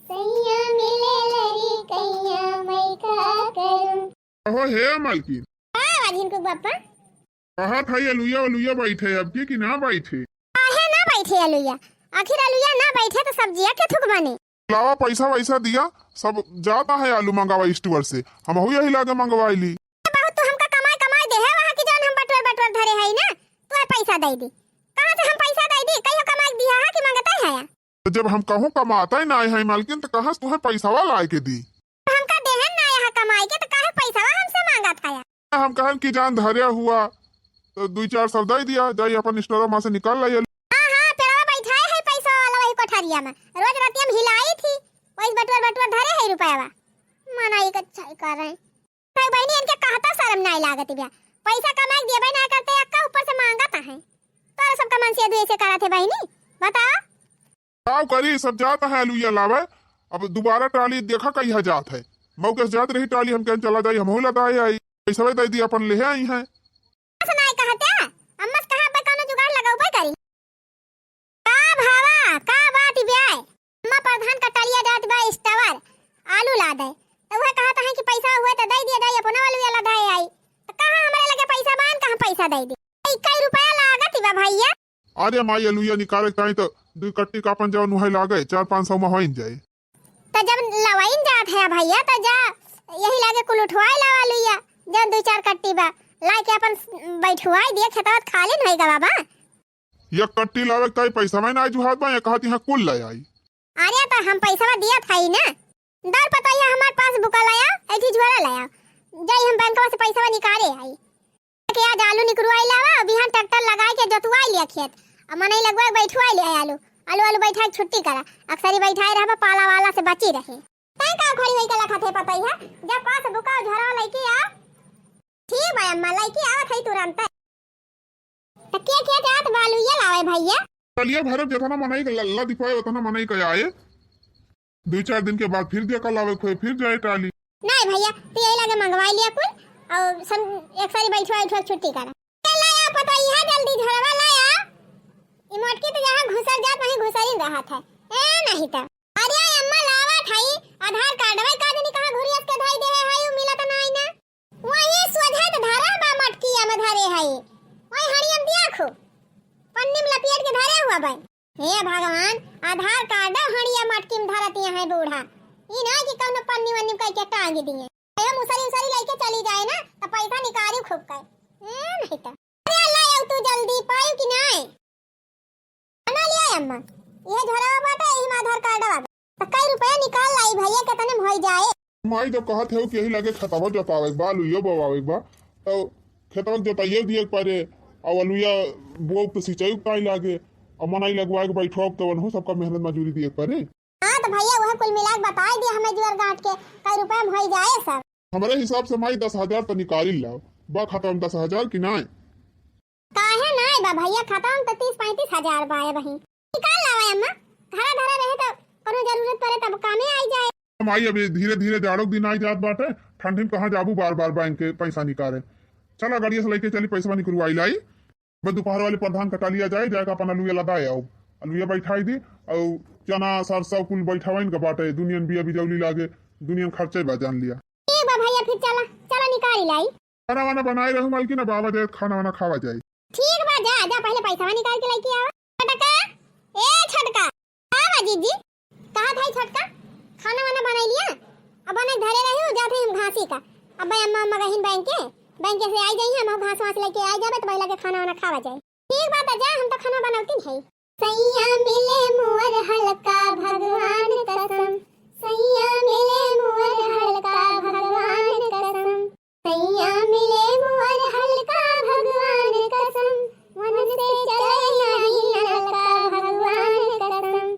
सैया मिले लरी कैया मैं का करूं। हो हे मालकिन वाजिन को बापा कहा था ये लुया लुया बैठे अब की ना बैठे आहे ना बैठे अलुया। आखिर अलुया ना बैठे तो सब्जियां के थुक बने। लावा पैसा वैसा दिया सब जाता है आलू मंगवा स्टोर से हम हो यही लागे मंगवाई ली। बहुत तो हमका कमाई कमाई दे है वहां की जान हम बटवर बटवर धरे है ना तो है पैसा दे दी। कहां से हम पैसा दे दी कहियो कमाई दिया है कि मंगता है या? तो जब हम कहूँ कमाता ही ना है मालकिन तो कहाँ तुम्हें पैसा वाला आए के दी हमका देहन ना यहाँ कमाई के तो काहे पैसा हमसे मांगा था या? हम कहन की जान धरिया हुआ तो 2-4 सौ दे दिया जाइए अपन स्टोर में से निकाल लाइए। हां पेड़वा बैठाए है पैसा वाला वही कोठरिया में रोज रात हम हिलाई थी वही बटवर बटवर धरे है रुपयावा मनाई का अच्छा कर रहे भाई बहनी इनके कहता शर्म नहीं लागत बिया पैसा कमाई देबे ना करते अक्का ऊपर से मांगता है तोरा सब कमान से ऐसे करा थे बहनी बता आओ करी सब जाता है लुया लावे अब दोबारा ट्राली देखा कहीं जात है मौके से जात रही ट्राली हम कहीं चला जाई हम हो लदा आई पैसा दे दी अपन ले आई है सुनाई कहते अम्मा से कहां पे कोनो जुगाड़ लगाऊ पे करी का भावा का बात ब्याय अम्मा प्रधान का टलिया जात बा स्टवर आलू ला दे तो वह कहता है कि पैसा हुए तो दे दिया जाए अपन वालू वाला दे आई तो कहां हमारे लगे पैसा बान कहां पैसा दे दी 21 रुपया लागत बा भैया। अरे माई लुया निकाले चाहे तो 2 कट्टी का अपन जाओ नुहाई लागे 400-500 में होइन जाए तो जब लवाइन जात है भैया तो जा यही लागे कुल उठवाई लावा लुया जब 2-4 कट्टी बा ला के अपन बैठवाई दिए खेतवत खा ले नहीं गा बाबा ये कट्टी लावे कई पैसा में ना जुहात बा ये कहती है कुल ले आई। अरे तो हम पैसा दिया था ही ना दर पतैया हमारे पास बुका लाया ऐठी झोरा लाया जाई हम बैंकवा से पैसा निकाले आई के आज आलू निकलवाई लावा बिहान ट्रैक्टर लगाई के जोतवाई लिया खेत अब मनई लगवा बैठवाई ले आलू आलू आलू बैठा के छुट्टी करा अक्सरी बैठाए रहबा पाला वाला से बची रहे तई का खड़ी होई के लखत है पतैया जब पास बुका झोरा लेके आ ठीक है अम्मा लेके आवत है तुरंत तो के जात बालू ये लावे भैया चलिए भरत जितना मनाई लल्ला दिखाए उतना मनाई के आए 2-4 दिन के बाद फिर दिया कल आवे फिर जाए ट्राली नहीं भैया तो यही लगे मंगवा लिया कुल और सब एक सारी बैठवा छुट्टी करा लाया पतैया जल्दी झोरवा लाया ई मोटकी तो जहां घुसर जात वहीं घुसर ही रहा था ए नहीं था अरे अम्मा लावा थाई आधार कार्ड वही काज नहीं कहां घुरियस के धाई दे है उ मिलत नहीं ना वही सोझत धारा बा मटकी में धरे है वही हरियम दिया खो पन्नी में लपेट के धरे हुआ भाई हे भगवान आधार कार्ड हरिया मटकी में धरती है बूढ़ा ई ना कि कौन पन्नी वन्नी कह के टांग दिए ए मुसरी उसरी लेके चली जाए ना तो पैसा निकाली खूब का नहीं तो अरे लाया तू जल्दी पायू कि नहीं बना लिया अम्मा ये झोरा बाटा ई आधार कार्ड वाला तो कई रुपया निकाल लाई भैया कितने में हो जाए माई जब कहत है कि यही लगे खतवा जोतावे बा लुया बोवावे बा तो खेतवा जोताइए दिए पारे और अलुया बो तो सिंचाई काई लागे और मनाई लगवाए के बैठो तो हो सबका मेहनत मजदूरी दिए पारे। हां तो भैया वह कुल मिला के बता दिया हमें जुआर गांठ के कई रुपया में हो जाए सब हमारे हिसाब से माई 10,000 तो निकाल ही लाओ बा खाता में 10,000 की ना काहे नहीं बा भैया खाता में तो 30-35 हजार बा है वही निकाल लावा अम्मा घरा धरा रहे तो कोनो जरूरत पड़े तब कामे आई जाए माई अभी धीरे धीरे जाड़ो दिन आई जात बाटे ठंडी में कहाँ जाबू बार बार बैंक के पैसा निकाले चला गाड़िया से लेके चली पैसा निकलवाई लाई बस दोपहर वाले प्रधान कटा लिया जाए जाएगा अपन अलुया लदाए आओ अलुया बैठाई दी और चना सरसों कुल बैठावाइन का बाटे दुनियन बिया बिजौली लागे दुनियन खर्चे बा जान लिया ठीक बा भैया फिर चला चला निकाल लाई खाना वाना बनाए रहूं मालकिन अब आवा जाए खाना वाना खावा जाए ठीक बा जा जा पहले पैसा निकाल के लेके आवा छटका ए छटका आवा जीजी कहां था छटका खाना वाना बना लिया अब बने धरे रहे हो जाते हम घासी का अब अम्मा अम्मा गहिन बैंक से आई जाइए हम घास वास लेके आ जाबे तो पहले के खाना वाना खावा जाए ठीक बात है जा हम तो खाना बनावती है सैया मिले मुअर हल्का भगवान कसम सैया मिले मुअर हल्का भगवान कसम सैया मिले मुअर हल्का भगवान कसम मन से चले नहीं हल्का भगवान कसम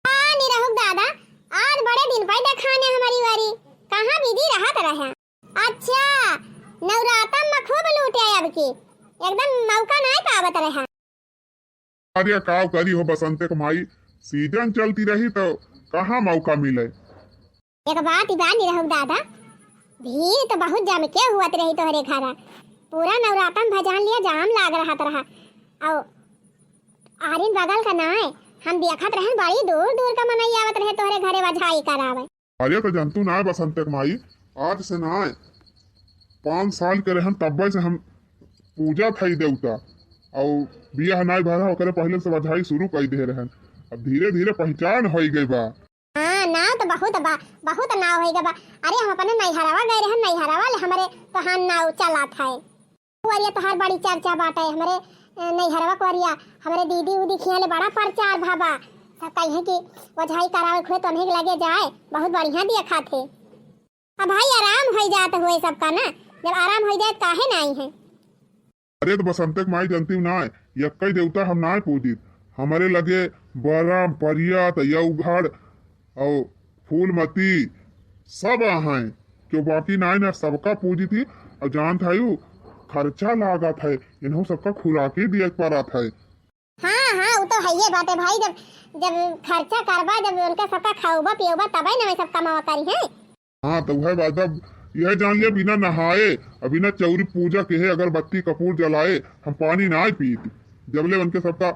आनी रहू दादा आज बड़े दिन पर खाने हमारी वारी कहां बिजी रहत रहे अच्छा नवरात्र में खूब लूटे अब की एकदम मौका नहीं पावत रहे अरे काव करी हो बसंते कमाई सीजन चलती रही तो कहाँ मौका मिले एक बात इबानी रहू दादा भीड़ तो बहुत जम के हुआ रही तोहरे घरा पूरा नवरात्र में भजन लिया जाम लाग रहा और आरिन बगल का ना है हम देखत रहन बड़ी दूर दूर का मनई आवत रहे तोहरे घरे बधाई करावे। अरे तो जनतू ना बसंत माई, आज से ना 5 साल के रहन तब्बे से हम पूजा थई देवता और बियाह नाय भरा ओकरे पहले से बधाई शुरू कर दे रहन। अब धीरे धीरे पहचान हो गई बा। हाँ नाव तो बहुत नाव होई बा। अरे हम अपने नैहरावा गए रहन, नैहरावा ले हमरे तहां नाव चला था। कुवरिया तोहार बड़ी चर्चा बाटे हमरे नैहरवा कुवरिया, हमरे दीदी उदी खिया ले बड़ा प्रचार भाबा। सब कहे कि बधाई करावे खुए तो नहीं लगे जाए, बहुत बढ़िया देखा थे। अब भाई आराम हो जात हुए सबका ना, जब आराम हो जाए काहे नहीं है। अरे तो बसंत माई जनती ना यक्कई देवता हम ना पूजित, हमारे लगे बरम परियत यौघड़ और फूलमती सब हैं क्यों बाकी ना ना सबका पूजी थी। और जान था खर्चा लागत है, इन्हों सबका खुराकी दिए पड़ा था। हाँ हाँ वो तो है ये बात है भाई, जब खर्चा करबा, जब उनका सबका खाऊबा पियोबा तबे ना सब कमावा करी है। हाँ तो वह बात अब यह जान लिया बिना नहाए और बिना चौरी पूजा के है अगरबत्ती कपूर जलाए हम पानी ना पीती। जबले उनके सबका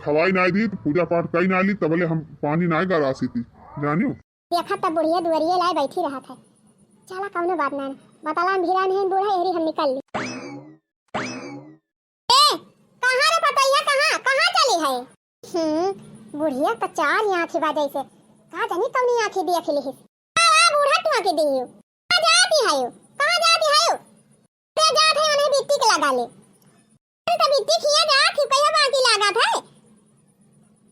खवाई ना दी तो पूजा पाठ कई ना ली तबले हम पानी ना गरासी थी जानियो। देखा तब बुढ़िया दुआरिये लाए बैठी रहा था। चला कौनो बात ना बताला भीरा नहीं बूढ़ा एरी हम निकल ली। कहाँ रे पतैया कहाँ चली है? बुढ़िया तो 4 आंखें बाजै से कहा जानी कौनी आंखें दिया खिली है। बूढ़ा तू आके दियो कहाँ जाती है यो? ते जात है उन्हें बिट्टी के लगा ले तो बिट्टी खिया जात ही कहिया बाकी लागत है।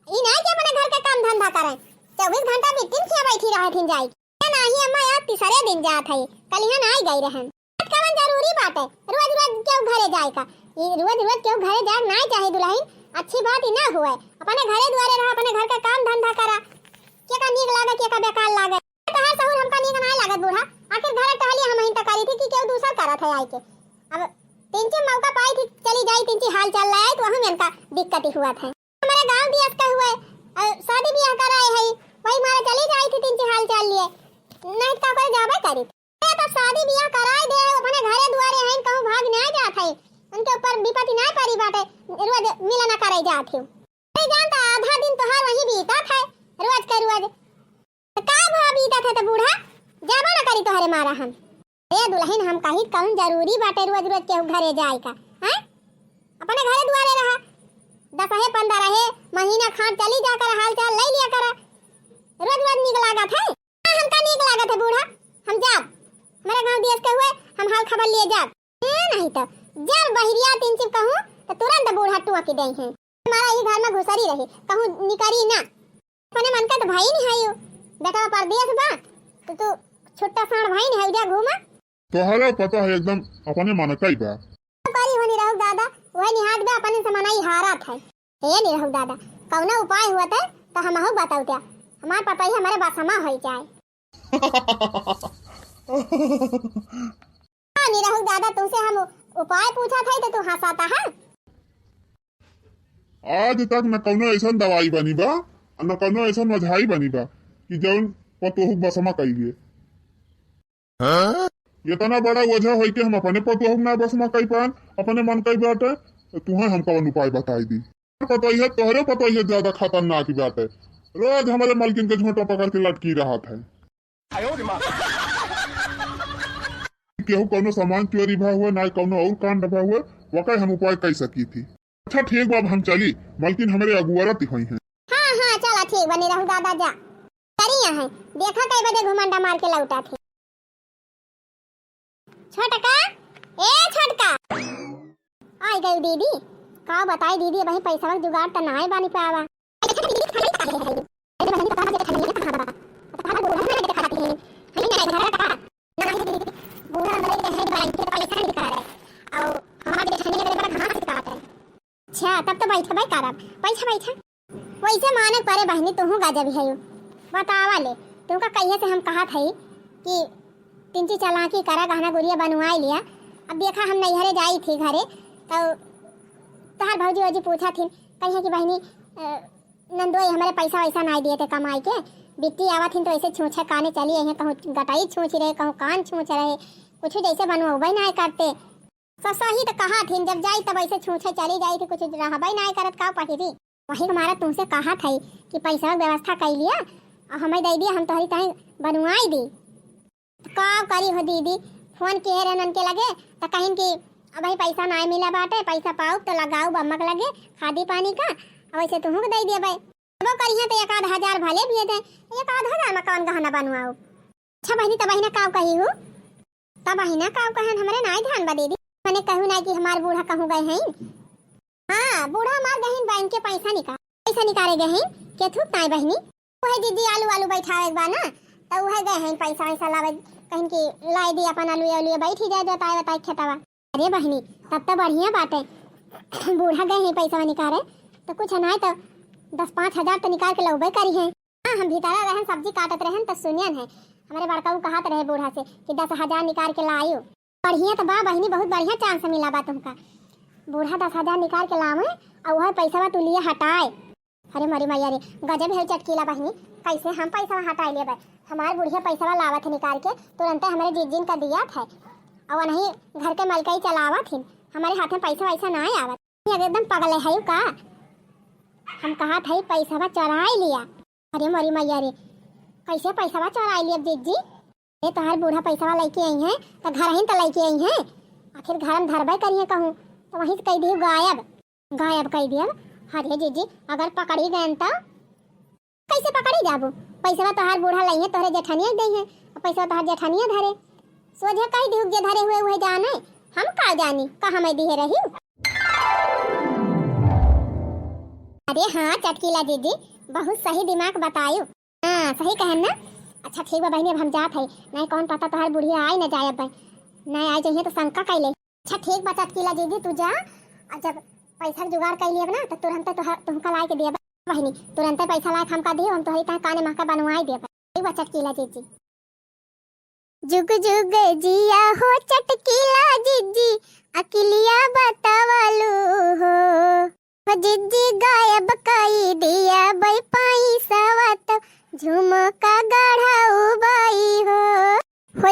ई नहीं के अपने घर के काम धंधा करे 24 घंटा बिट्टी खिया बैठी रहे थिन जाई नहीं। अम्मा यार तीसरे दिन जात है कल यहाँ नहीं गई रहन। कवन जरूरी बात है रोज रोज क्यों घरे जाए का? ये रोज क्यों घरे जाए नहीं चाहे दुल्हन, अच्छी बात ही ना हुए। अपने घरे द्वारे रहा, अपने घर का काम धंधा करा। के का नीक लागे के का बेकार लागे तो हर सहूर हमका नीक नहीं लागत बूढ़ा। आखिर घर टहली हम ही तो करी थी कि क्यों दूसरा करत है आई के। अब 3 मौका पाई थी चली जाई 3 हाल चल रहा है तो हम इनका दिक्कत ही हुआ था। हमारे गांव भी इसका हुआ है शादी ब्याह कराए है वही मारे चली जाई थी 3 हाल चल लिए नहीं का कोई जाबे करी तो शादी ब्याह कराए दे अपने घरे द्वारे हैं कहूं भाग नहीं जात है। उनके ऊपर विपत्ति नहीं पड़ी बाटे रोज मिलना करे जात हूं। नहीं जानता आधा दिन तो हर वही बीता था रोज का रोज का भाव बीता था तो बूढ़ा जाबा ना करी तोहरे मारा हम। ए दुल्हन हम कही कौन जरूरी बाटे रोज रोज के घरे जाए का हैं? अपने घरे द्वारे रहा 10 है 15 है महीना खान चली जाकर हाल चाल ले लिया करा। रोज रोज नीक लागत है हमका नीक लागत है बूढ़ा। हम जाब मेरे गांव देश के हुए हम हाल खबर लिए जाब नहीं तो जब बहिरिया 3 चिप कहूं तो तुरंत बूढ़ा टुआ के देई है। हमारा ही घर में घुसरी रही कहूं निकरी ना अपने मन का तो भाई नहीं है यो बेटा परदेश बा तो तू छोटा साण भाई नहीं है जा घूमा तोहरा पता है एकदम अपने मन का ही बा। करी होनी रहू दादा वही निहात बा अपने से मनाई हारत है। ये नहीं रहू दादा कौना उपाय हुआ था तो हम हो बताऊ क्या हमार पता ही हमारे बासमा हो जाए। नहीं रहू दादा तुमसे हम उपाय पूछा था तो तू हंसाता है। आज तक न कौनो ऐसा दवाई बनी बा न कौनो ऐसा मझाई बनी बा कि जौन पतोहू बसमा कइले। इतना बड़ा वजह होई कि हम अपने पतोहू ना बसमा कई पान अपने मन कई बाटे तुहे हम कौन उपाय बताई दी। पतोही तोहरे पतोही ज्यादा खतरनाक बात है रोज हमारे मालकिन के झोंटा पकड़ के लटकी रहा था। केहू कौनो सामान चोरी भा हुआ ना कौनो और कांड भा हुआ वक़्त हम उपाय कर सकी थी। अच्छा ठीक बाब हम चली मालकिन हमारे अगुआरत हुई हैं। हाँ हाँ चला ठीक बनी रहू दादा जा करिया है देखा कई बजे घुमंडा मार के लौटा थे। छोटका ए छोटका आई गई दीदी का बताई दीदी भाई पैसा जुगाड़ तो ना बानी पावा। अच्छा तब तो बैठा भाई करब बैठा वैसे माने परे बहनी तू गाजा भी है बतावा ले तुमका कहिए से हम कहा थी कि 3 चालाकी करा गहना गुड़िया बनवाई लिया। अब देखा हम नैहरे जाई थी घरे तो तहार भौजी वौजी पूछा थी कहिए कि बहनी नंदोई हमारे पैसा वैसा नहीं दिए थे कमाई के बिट्टी आवा थी तो ऐसे छूछे काने चली है कहूँ गटाई छूछ रहे कहूँ कान छूछ रहे कुछ जैसे बनवाई नहीं करते सही तो कहा थी जब जाई तब ऐसे छूछे चली जाई थी कुछ रहबई नहीं करत का पहिरी वही हमारा तुमसे कहा था कि पैसा की व्यवस्था कर लिया और हमें दे दिया, हम तोहरी तहीं बनवाई दी। का करी हो दीदी, फोन किए रहन के लगे तो कहीं कि अब भाई पैसा ना मिला बाटे, पैसा पाऊ तो लगाऊ बम्मक लगे खादी पानी का, और वैसे तुमको दे दिया भाई। वो करिए तो 1,000 भले भी दे, 1,000 में कौन गहना बनवाओ। अच्छा बहनी तब बहिना काव कही हूँ, तब बहिना काव कहन हमारे ना ध्यान बा दीदी। मैंने कहूँ ना कि हमारे बूढ़ा कहूँ गए हैं। हाँ बूढ़ा हमार गहन बैंक के पैसा निकाले गए हैं के थूक नाई बहनी। वह दीदी आलू बैठावे एक बार ना तो वह गए हैं पैसा वैसा लावे, कहीं की लाई दी अपन आलू बैठ ही जाए बताए खेतवा। अरे बहनी तब तो बढ़िया बात है, बूढ़ा गए हैं पैसा निकाले तो कुछ ना तो 10-5 हजार तो निकाल के लौबे करी है। हाँ हम भीतरा रहन सब्जी काटत रहन तो सुनियन है हमारे बड़का कहत रहे बूढ़ा से कि 10,000 निकाल के लाइयो। बढ़िया तो बा बहनी, बहुत बढ़िया चांस मिला बा तुमका। बूढ़ा 10,000 निकाल के लावे और वह पैसा तू लिए हटाए। अरे मरी मैया रे गजब है चटकीला बहनी, कैसे हम पैसा हटाए लिए? हमारे बुढ़िया पैसा लावत है निकाल के, तुरंत हमारे जीजिन का दिया था और नहीं घर के मलकई चलावत थी, हमारे हाथ में पैसा वैसा ना आवत। एकदम पगल है का, हम कहा था पैसा चोराई लिया। अरे मरी मैया रे कैसे पैसा चोराई लिया जीजी? ये तो हर बूढ़ा पैसा लेके आई है तो घर ही तो लेके आई है, आखिर घर में धरबे करिए कहूँ तो वहीं से कह दी गायब कह दिया। अरे जीजी अगर पकड़ी गए तो कैसे पकड़ी जाबू? पैसा तो हर बूढ़ा लई है, तोहरे जेठानिया गई है और पैसा तो हर जेठानिया धरे, सोझे कह दी जे धरे हुए जाने, हम का जानी कहाँ मैं दिए रही। अरे हाँ चटकीला दीदी बहुत सही दिमाग बतायू। हाँ सही कहन ना। अच्छा ठीक बा बहनी अब हम जात है, नहीं कौन पता तो हर बुढ़िया आई न जाए, नहीं आई चाहिए तो शंका कर ले। अच्छा ठीक बा चटकीला दीदी तू जा, और जब पैसा जुगाड़ कर लिया ना तो तुरंत तुमका ला के दिया बहनी, तुरंत पैसा ला हमका दियो, हम तोहरी काने महका बनवाई दिया। ठीक बा चटकीला दीदी। जुग जुग जिया हो चटकीला जीजी अकिलिया बतावलू हो जीजी गायब कई दिया बई पैसा तो झुमका गढ़ाऊ बाई हो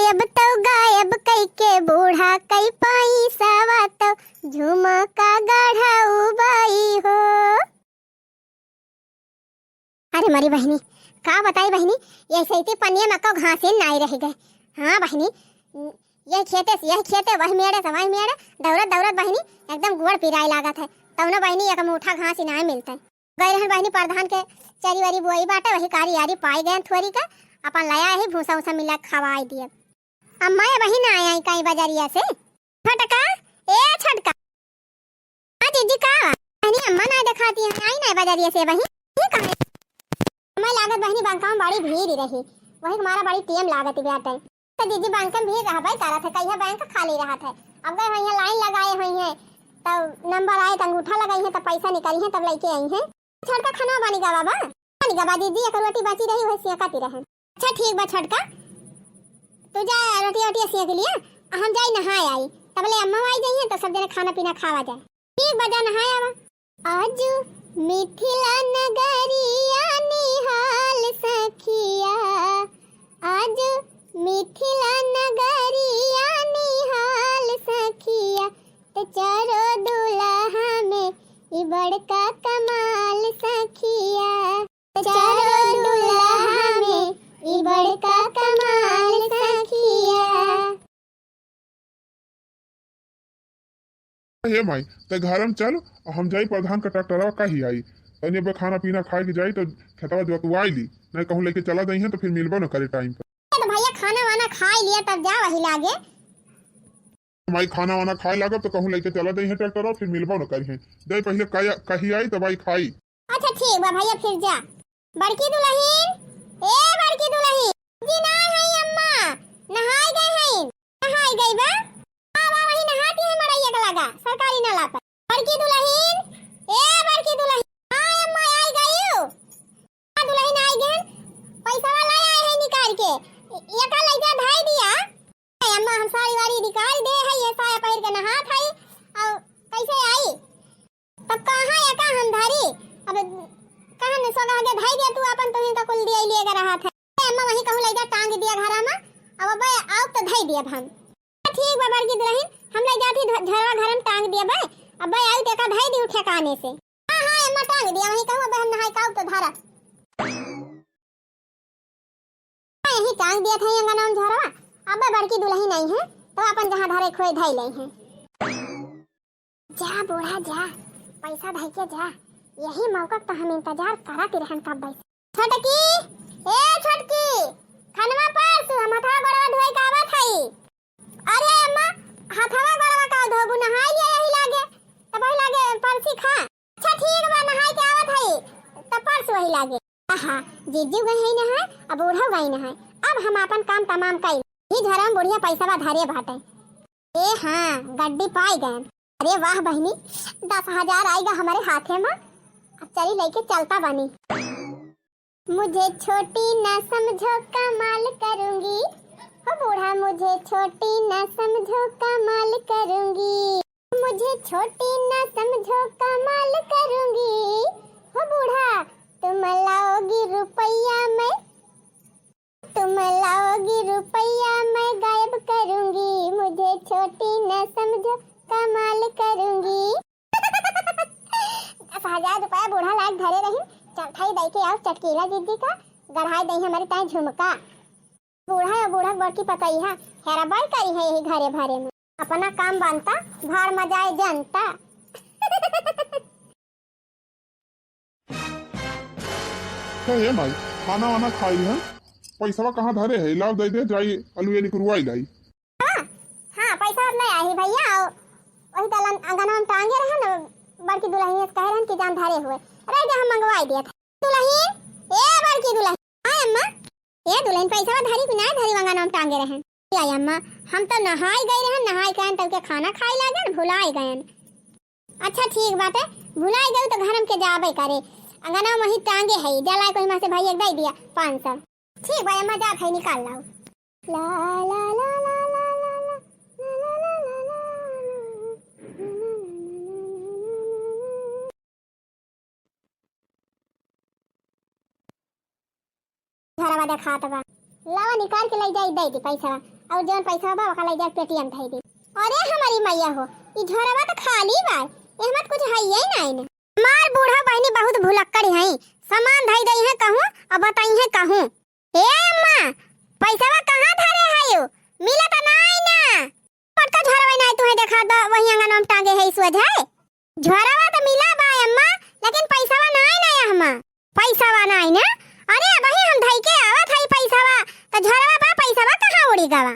अब तो गायब कई के बूढ़ा कई पैसा तो झुमका गढ़ाऊ बाई हो। अरे मरी बहनी का बताई बहनी, ये सही पनिया में को घासे नाई रह गए। हाँ बहनी यह खेते वही मेड़े दौड़त बहनी एकदम गुड़ पिराई लागत है, तब ना बहनी एक मुठा घास इनाय मिलता है। गई रहन बहनी प्रधान के चरी वारी बुआई बाटे, वही कारी यारी पाई गए थोड़ी का अपन लाया ही भूसा उसा मिला खवाई दिए। अम्मा ये बहन आया है कहीं बाजारिया से छटका छटका। हाँ जीजी का बहनी अम्मा ना दिखाती है, आई ना बाजारिया से बहनी हमें लागत बहनी बैंका में बड़ी भीड़ रही, वही हमारा बड़ी टीम लागत बैठे तो दीदी बैंक में भीड़ रहा भाई करा था, कहीं बैंक खाली रहा था। अब गए हुई लाइन लगाए हुई है तब नंबर आए तो अंगूठा लगाई है तब पैसा निकाली है तब लेके आई है। छटका खाना बनेगा बाबा दीदी एक रोटी बची रही वही सेकती रहे। अच्छा ठीक बा छटका तू जा रोटी सेक लिया, हम जाई नहाए आई तब ले अम्मा आई जाइए तो सब जने खाना पीना खावा जाए। ठीक बजा नहाए आवा। आज मिथिला नगरिया निहाल सखिया, आज मिथिला नगरिया निहाल सखिया, तो चारो दुल्हा में ई बड़का कमाल सखिया, तो चारो दुल्हा में ई बड़का कमाल सखिया। ये माई ते घर में चल और हम जाई प्रधान का ट्रैक्टरवा कही आई तनी अब खाना पीना खाए के जाई तो खेतवा जोतवाई ली, नहीं कहूँ लेके चला गई है तो फिर मिलबो न करे टाइम पर। तो भैया खाना वाना खा लिया तब जा वही लागे। माई खाना वाना खाए लागब तो कहूँ लेके चला गई है ट्रैक्टरवा फिर मिलबो न करी है, दे पहले कही आई तब आई खाई। अच्छा ठीक बा भैया फिर जा। बड़की दुल्हन जी ना है अम्मा नहाई गई बा बाबा वही नहाती है मरैया का लगा सरकारी नाला पर। बड़की दुल्हन हां अम्मा आई गई हो। दुल्हन आई गई पैसा वाला आए है निकाल के एका लइका धाई दिया अम्मा हम सारी वारी निकाल दे है ये साया पहिर के नहा थाई और कैसे आई तब कहां एका हम धारी अब कहां ने सोना के धाई दिया तू अपन तो इनका कुल दिया लेगा रहा था अम्मा वही कहूं लइका टांग दिया घरा में अब बे आओ तो धाई दिया हम। ठीक बा बड़की दुल्हन हम ले जाती झरवा घर में टांग दिया बे अब बे आई तो का धाई दी उठे काने से। हां अम्मा टांग दिया वहीं कहूँ बहन नहाए काऊ तो धारा यही टांग दिया था अंगना में झरवा। अब बड़की दुल्ही नहीं है तो अपन जहाँ धारे खोए धाई ले हैं। जा बूढ़ा जा पैसा धाई के जा, यही मौका तो हम इंतजार करत रहन कब भाई। छोटकी ए छोटकी खनवा पास हम हथवा गोड़वा धोए का आवत हई। अरे अम्मा हथवा गोड़वा का धोबू नहाई लिया यही लागे तब वही लागे परसी खा। अच्छा ठीक बा नहाई के आवत हई तब परस वही लागे। आहा जीजू गई है नहाए अब बूढ़ा गई नहाए। अब हम अपन काम तमाम कई ही झरम बुढ़िया पैसा बा धारे बाटे। ए हां गड्डी पाई गए। अरे वाह बहनी 10,000 आएगा हमारे हाथे में। अब चली लेके चलता बनी। मुझे छोटी न समझो कमाल करूंगी हो बूढ़ा, मुझे छोटी न समझो कमाल करूंगी, मुझे छोटी न समझो कमाल करूंगी हो बूढ़ा। तुम लाओगी रुपया मैं, तुम लाओगी रुपया मैं गायब करूंगी, मुझे छोटी न समझो कमाल करूंगी। 10,000 रुपया बूढ़ा लायक धरे रही। चौथाई दई के आओ चटकीला दीदी का गढ़ाई दई हमारे ताए झुमका। बूढ़ा या बूढ़ा बड़की पकई है हेरा बाई करी है यही घरे भरे में। अपना काम बनता भाड़ मजाए जनता। ये माई खाना वाना खाई है पैसा कहाँ धरे है लाव दे दे जाई अलुए निकरुआई लाई। हां पैसा नहीं आई भैया वही तलन अंगना में टांगे रहे ना बड़की दुल्हन कह रहन कि जान धारे हुए रह जा हम मंगवाई दिया था। दुल्हन ए बड़की दुल्हन हां अम्मा ए दुल्हन पैसा धारी कि ना धारी अंगना में टांगे रहे। आई अम्मा हम तो नहाई गई रहन नहाई के तब के खाना खाई लागन भुलाई गयन। अच्छा ठीक बात है भुलाई गई तो घर में के जाबे करे अंगना में ही टांगे है जला कोई में से भाई एक दे दिया 500। ठीक भाई अम्मा जा भाई निकाल लाओ। ला ला ला ला घरवा देखात बा लावा निकाल के ले जाई दे दी पैसा और जौन पैसा बा ओका ले जा पेटीएम धई दी। अरे हमारी मैया हो ई झरवा तो खाली बा एहमत कुछ है ही नहीं ना। मार बूढ़ा बहनी बहुत भुलक्कड़ है सामान धई दई है कहूं अब बताई है कहूं। ए अम्मा पैसा कहां धरे है मिला त नहीं ना पर तो झरवा नहीं तू देखा दो वही अंगन में टांगे है इस वजह झरवा तो मिला बा अम्मा लेकिन पैसा नहीं ना अम्मा पैसा नहीं ना। अरे वही हम धई के आवत हई पैसावा तो झरवा बा पैसावा कहां उड़ी गवा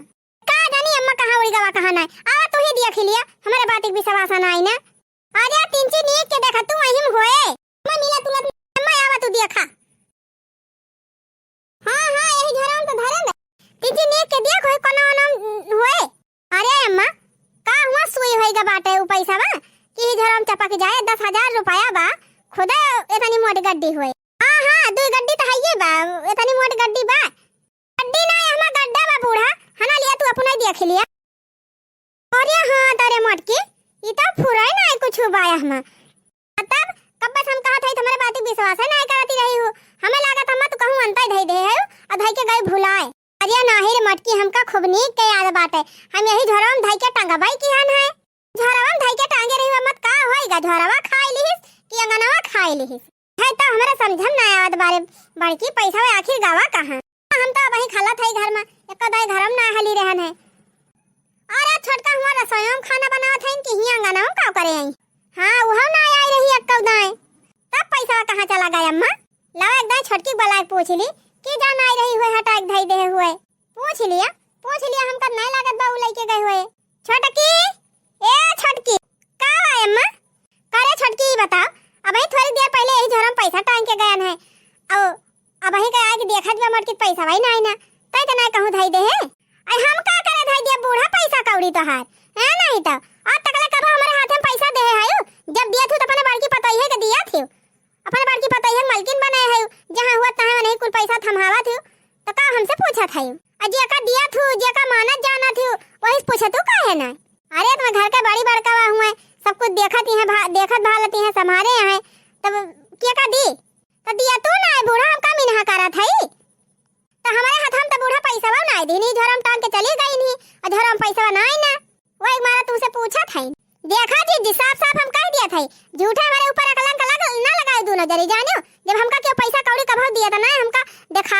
का जानी अम्मा कहां उड़ी गवा कहां नहीं आवा तू ही दिया खिलिया हमारे बात एक विश्वास नहीं ना। अरे तीन ची नीक के देखा तू वही में होए मैं मिला तुला अम्मा आवा तू दिया खा। हां हां यही झरवा तो धरे ना तीन ची नीक के दिया कोई कोनो नाम होए। अरे अम्मा का हुआ सुई होएगा बाटे उ पैसावा कि झरवा में चपक जाए 10,000 रुपया बा खुदा एतनी मोटी गड्डी होए। हां दो गड्डी तो हइए बा एतनी मोट गड्डी बा गड्डी ना हमरा गड्ढा बा बूढ़ा हना लिया तू अपना देख लिया। अरे हां तारे मोटकी ई तो फुराई ना कुछ बा हम तब कब बस हम कहा था तुम्हारे बात विश्वास है नहीं करती रही हो हमें लागत हम तो कहूं अंतर धई दे है और धई के गए भुलाए। अरे नाही रे मोटकी हमका खूब नीक के याद बात है हम यही झरवा में धई के टांगा बाई की हन है झरवा में धई के टांगे रही मत का होएगा झरवा खाई लिहिस कि अंगनवा खाई लिहिस है तो हमारा समझम ना आवत बारे बड़की पैसा आखिर गावा कहां हम तो वही खाला थई घर में एक दाई घर में ना हली रहन है। अरे छोटका हुआ रसोई में खाना बनावत है कि ही अंगना में का करे आई। हां वो ना आई रही एक दाई तब पैसा कहां चला गया अम्मा लाओ एक दाई छोटकी बलाए पूछ ली कि जान आई रही हुए हटा एक धई दे हुए पूछ लिया हमका नहीं लागत बाऊ लेके गए हुए। छोटकी ए छोटकी का है अम्मा करे छोटकी बताओ अबे थोड़ी देर पहले यही झरम पैसा टांग के गया है और अब ही का आके देखत बा मट के पैसा भाई नहीं ना तई त ना कहूं धई दे है आई हम का करे धई दे बूढ़ा पैसा कौड़ी तो हार है नहीं तो आज तकला कब हमारे हाथ में पैसा दे है जब दिया थू तो अपने बड़की पता है कि दिया थी अपने बड़की पता है मालकिन बनाए है जहां हुआ तहां नहीं कुल पैसा थमहावा थी तो का हमसे पूछा था अजे का दिया थू जे का मानत जाना थी वही पूछा तू का है ना। अरे तुम घर के बड़ी बड़का हुए सब कुछ देखत भालती है संभारे हैं तब क्या का दी तो दिया तू ना बूढ़ा हम का मिनहा करा था तो हमारे हाथ हम तो बूढ़ा पैसा ना दी नहीं झरम टांग के चली गई नहीं और झरम पैसा नहीं ना वही मारा तुमसे पूछा था देखा जी साफ साफ हम कह दिया था झूठा हमारे ऊपर कलंक ना लगाओ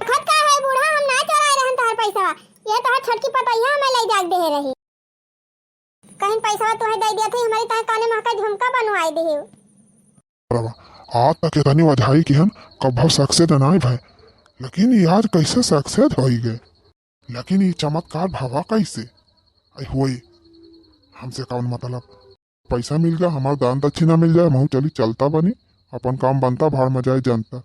खत का है बूढ़ा, हम ना चोराए रहन तोहर पैसा, ये तोहर छोटकी पतैया हमें ले जाग दे रही। कहीं पैसा तुम्हें दे दिया थी, हमारी तह काने में का झुमका बनवाई दी। आज तक इतनी वजहाई की हन कब सक्सेस नहीं भाई, लेकिन ये आज कैसे सक्सेस हो गए, लेकिन ये चमत्कार भावा कैसे आई हुई। हमसे कौन मतलब, पैसा मिल गया, हमारा दान दक्षिणा मिल जाए, महू चली चलता बनी, अपन काम बनता, भाड़ में जाए जनता।